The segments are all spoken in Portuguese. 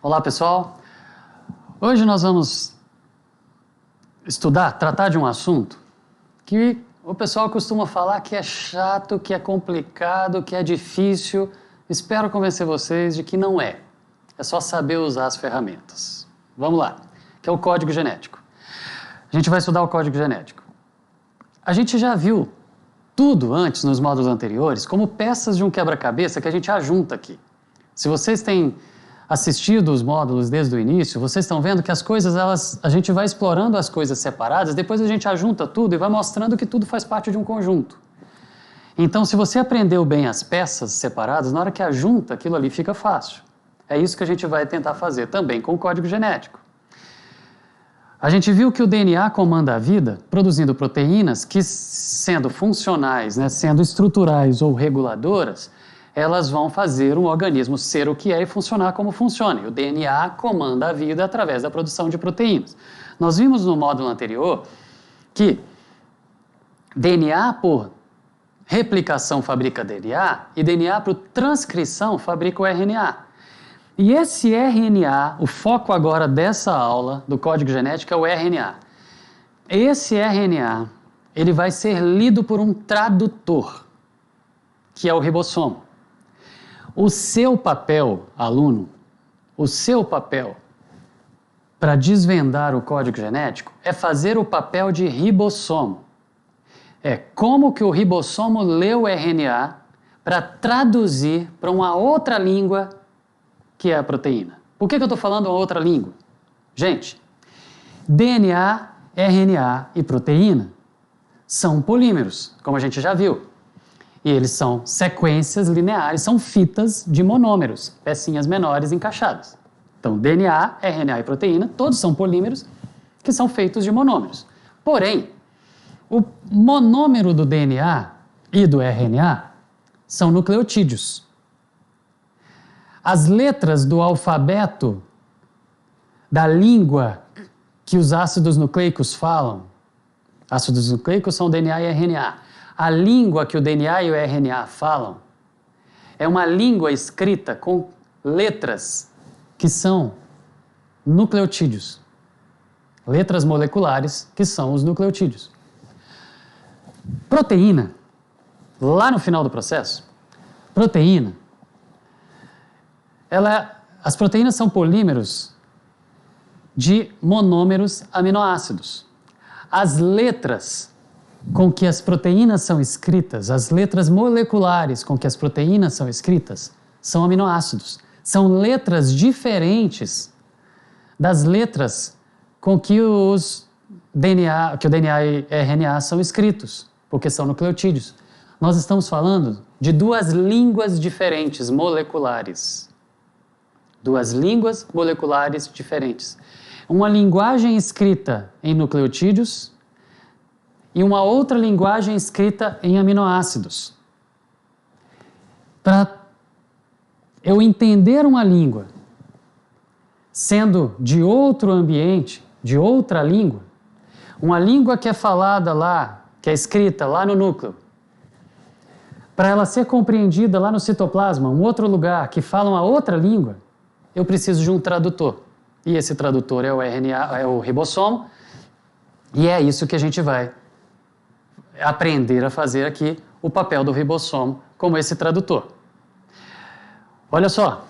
Olá, pessoal. Hoje nós vamos tratar de um assunto que o pessoal costuma falar que é chato, que é complicado, que é difícil. Espero convencer vocês de que não é. É só saber usar as ferramentas. Vamos lá, que é o código genético. A gente vai estudar o código genético. A gente já viu tudo antes, nos módulos anteriores, como peças de um quebra-cabeça que a gente ajunta aqui. Se vocês têm assistido os módulos desde o início, vocês estão vendo que as coisas, a gente vai explorando as coisas separadas, depois a gente ajunta tudo e vai mostrando que tudo faz parte de um conjunto. Então, se você aprendeu bem as peças separadas, na hora que ajunta, aquilo ali fica fácil. É isso que a gente vai tentar fazer também com o código genético. A gente viu que o DNA comanda a vida produzindo proteínas que, sendo funcionais, sendo estruturais ou reguladoras, elas vão fazer um organismo ser o que é e funcionar como funciona. E o DNA comanda a vida através da produção de proteínas. Nós vimos no módulo anterior que DNA por replicação fabrica DNA e DNA por transcrição fabrica o RNA. E esse RNA, o foco agora dessa aula do código genético é o RNA. Esse RNA, ele vai ser lido por um tradutor, que é o ribossomo. O seu papel, aluno, o seu papel para desvendar o código genético é fazer o papel de ribossomo. É como que o ribossomo lê o RNA para traduzir para uma outra língua que é a proteína. Por que eu estou falando uma outra língua? Gente, DNA, RNA e proteína são polímeros, como a gente já viu. E eles são sequências lineares, são fitas de monômeros, pecinhas menores encaixadas. Então, DNA, RNA e proteína, todos são polímeros que são feitos de monômeros. Porém, o monômero do DNA e do RNA são nucleotídeos. As letras do alfabeto da língua que os ácidos nucleicos falam, ácidos nucleicos são DNA e RNA. A língua que o DNA e o RNA falam é uma língua escrita com letras que são nucleotídeos. Letras moleculares que são os nucleotídeos. Proteína, lá no final do processo, as proteínas são polímeros de monômeros aminoácidos. As letras com que as proteínas são escritas, as letras moleculares com que as proteínas são escritas, são aminoácidos. São letras diferentes das letras com que o DNA e RNA são escritos, porque são nucleotídeos. Nós estamos falando de duas línguas diferentes, moleculares. Duas línguas moleculares diferentes. Uma linguagem escrita em nucleotídeos e uma outra linguagem escrita em aminoácidos. Para eu entender uma língua sendo de outro ambiente, de outra língua, uma língua que é falada lá, que é escrita lá no núcleo, para ela ser compreendida lá no citoplasma, um outro lugar que fala uma outra língua, eu preciso de um tradutor. E esse tradutor é o RNA, é o ribossomo, e é isso que a gente vai aprender a fazer aqui, o papel do ribossomo como esse tradutor. Olha só,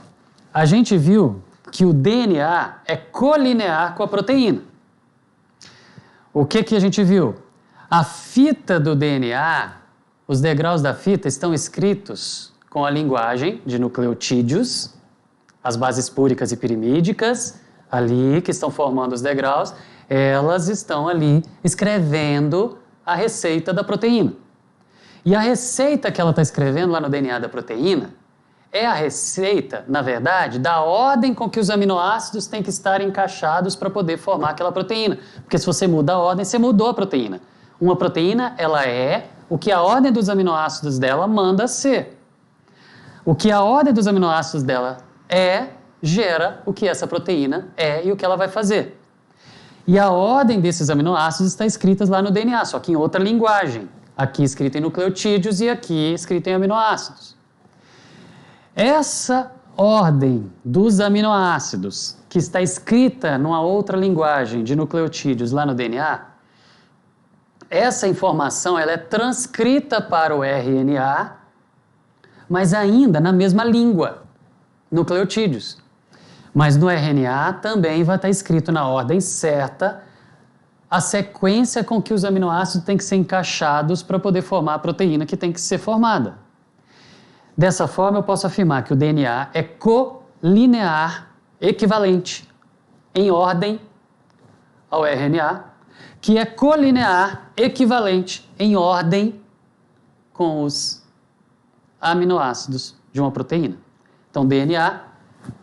a gente viu que o DNA é colinear com a proteína. O que a gente viu? A fita do DNA, os degraus da fita estão escritos com a linguagem de nucleotídeos, as bases púricas e pirimídicas, ali que estão formando os degraus, elas estão ali escrevendo a receita da proteína. E a receita que ela está escrevendo lá no DNA da proteína é a receita, na verdade, da ordem com que os aminoácidos têm que estar encaixados para poder formar aquela proteína. Porque se você muda a ordem, você mudou a proteína. Uma proteína, ela é o que a ordem dos aminoácidos dela manda ser. O que a ordem dos aminoácidos dela gera o que essa proteína é e o que ela vai fazer. E a ordem desses aminoácidos está escrita lá no DNA, só que em outra linguagem. Aqui escrita em nucleotídeos e aqui escrita em aminoácidos. Essa ordem dos aminoácidos que está escrita numa outra linguagem de nucleotídeos lá no DNA, essa informação ela é transcrita para o RNA, mas ainda na mesma língua, nucleotídeos. Mas no RNA também vai estar escrito na ordem certa a sequência com que os aminoácidos têm que ser encaixados para poder formar a proteína que tem que ser formada. Dessa forma, eu posso afirmar que o DNA é colinear equivalente em ordem ao RNA, que é colinear equivalente em ordem com os aminoácidos de uma proteína. Então, DNA,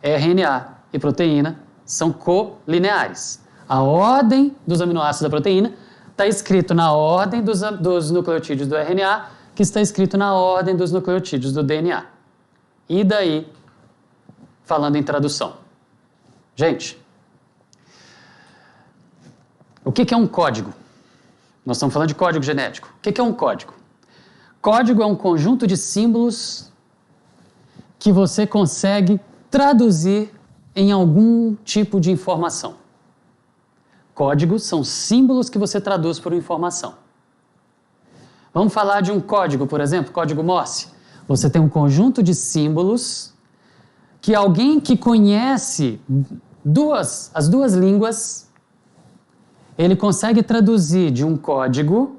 RNA e proteína são colineares. A ordem dos aminoácidos da proteína está escrito na ordem dos nucleotídeos do RNA, que está escrito na ordem dos nucleotídeos do DNA. E daí, falando em tradução. Gente, o que é um código? Nós estamos falando de código genético. O que é um código? Código é um conjunto de símbolos que você consegue traduzir em algum tipo de informação. Códigos são símbolos que você traduz por informação. Vamos falar de um código, por exemplo, código Morse. Você tem um conjunto de símbolos que alguém que conhece as duas línguas, ele consegue traduzir de um código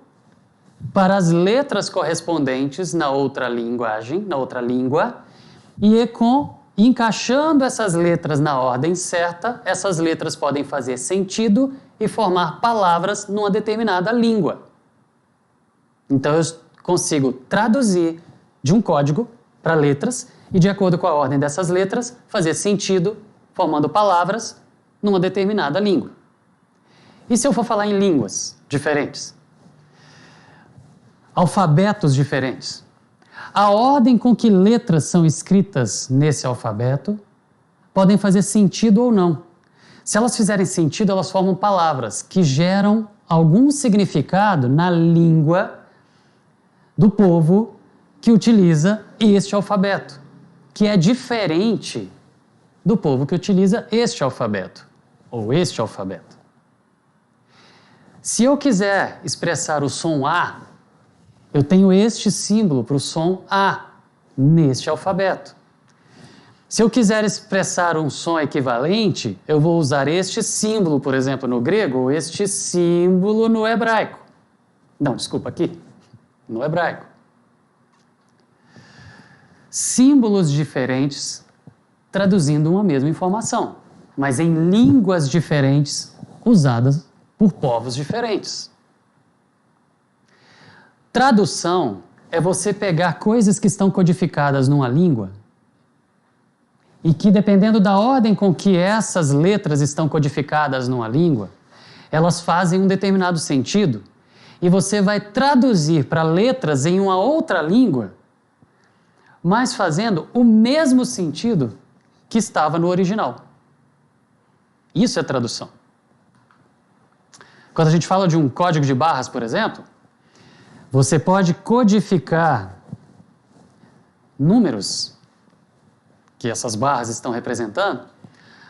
para as letras correspondentes na outra linguagem, na outra língua, e encaixando essas letras na ordem certa, essas letras podem fazer sentido e formar palavras numa determinada língua. Então eu consigo traduzir de um código para letras e, de acordo com a ordem dessas letras, fazer sentido formando palavras numa determinada língua. E se eu for falar em línguas diferentes? Alfabetos diferentes. A ordem com que letras são escritas nesse alfabeto podem fazer sentido ou não. Se elas fizerem sentido, elas formam palavras que geram algum significado na língua do povo que utiliza este alfabeto, que é diferente do povo que utiliza este alfabeto, ou este alfabeto. Se eu quiser expressar o som A, eu tenho este símbolo para o som A, neste alfabeto. Se eu quiser expressar um som equivalente, eu vou usar este símbolo, por exemplo, no grego, ou este símbolo no hebraico. Não, desculpa, aqui, no hebraico. Símbolos diferentes traduzindo uma mesma informação, mas em línguas diferentes usadas por povos diferentes. Tradução é você pegar coisas que estão codificadas numa língua e que, dependendo da ordem com que essas letras estão codificadas numa língua, elas fazem um determinado sentido e você vai traduzir para letras em uma outra língua, mas fazendo o mesmo sentido que estava no original. Isso é tradução. Quando a gente fala de um código de barras, por exemplo, você pode codificar números que essas barras estão representando.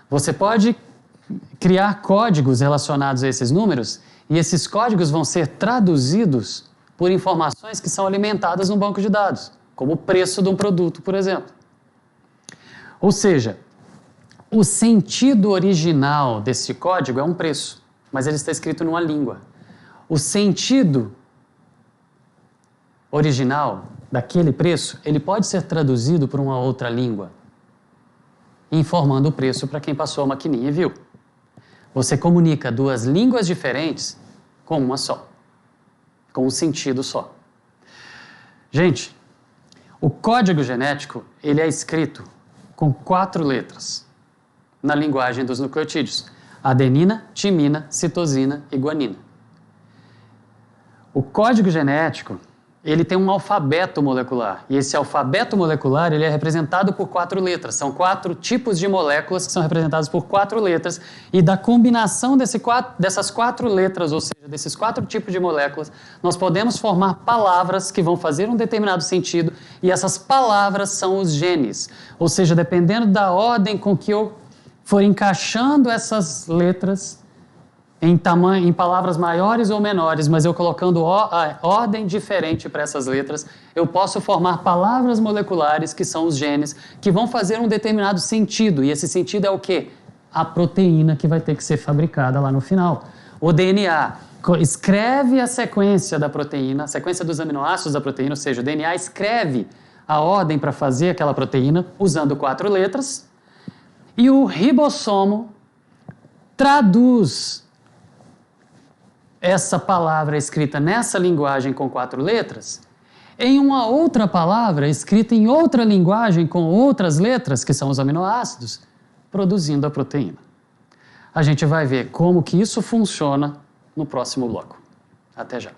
Você pode criar códigos relacionados a esses números e esses códigos vão ser traduzidos por informações que são alimentadas no banco de dados, como o preço de um produto, por exemplo. Ou seja, o sentido original desse código é um preço, mas ele está escrito numa língua. O sentido original daquele preço, ele pode ser traduzido por uma outra língua, informando o preço para quem passou a maquininha e viu. Você comunica duas línguas diferentes com uma só, com um sentido só. Gente, o código genético, ele é escrito com 4 letras na linguagem dos nucleotídeos: adenina, timina, citosina e guanina. O código genético ele tem um alfabeto molecular. E esse alfabeto molecular ele é representado por 4 letras. São 4 tipos de moléculas que são representadas por 4 letras. E da combinação dessas 4 letras, ou seja, desses 4 tipos de moléculas, nós podemos formar palavras que vão fazer um determinado sentido. E essas palavras são os genes. Ou seja, dependendo da ordem com que eu for encaixando essas letras em palavras maiores ou menores, mas eu colocando a ordem diferente para essas letras, eu posso formar palavras moleculares, que são os genes, que vão fazer um determinado sentido. E esse sentido é o quê? A proteína que vai ter que ser fabricada lá no final. O DNA escreve a sequência da proteína, a sequência dos aminoácidos da proteína, ou seja, o DNA escreve a ordem para fazer aquela proteína, usando 4 letras, e o ribossomo traduz essa palavra escrita nessa linguagem com 4 letras em uma outra palavra escrita em outra linguagem com outras letras, que são os aminoácidos, produzindo a proteína. A gente vai ver como que isso funciona no próximo bloco. Até já.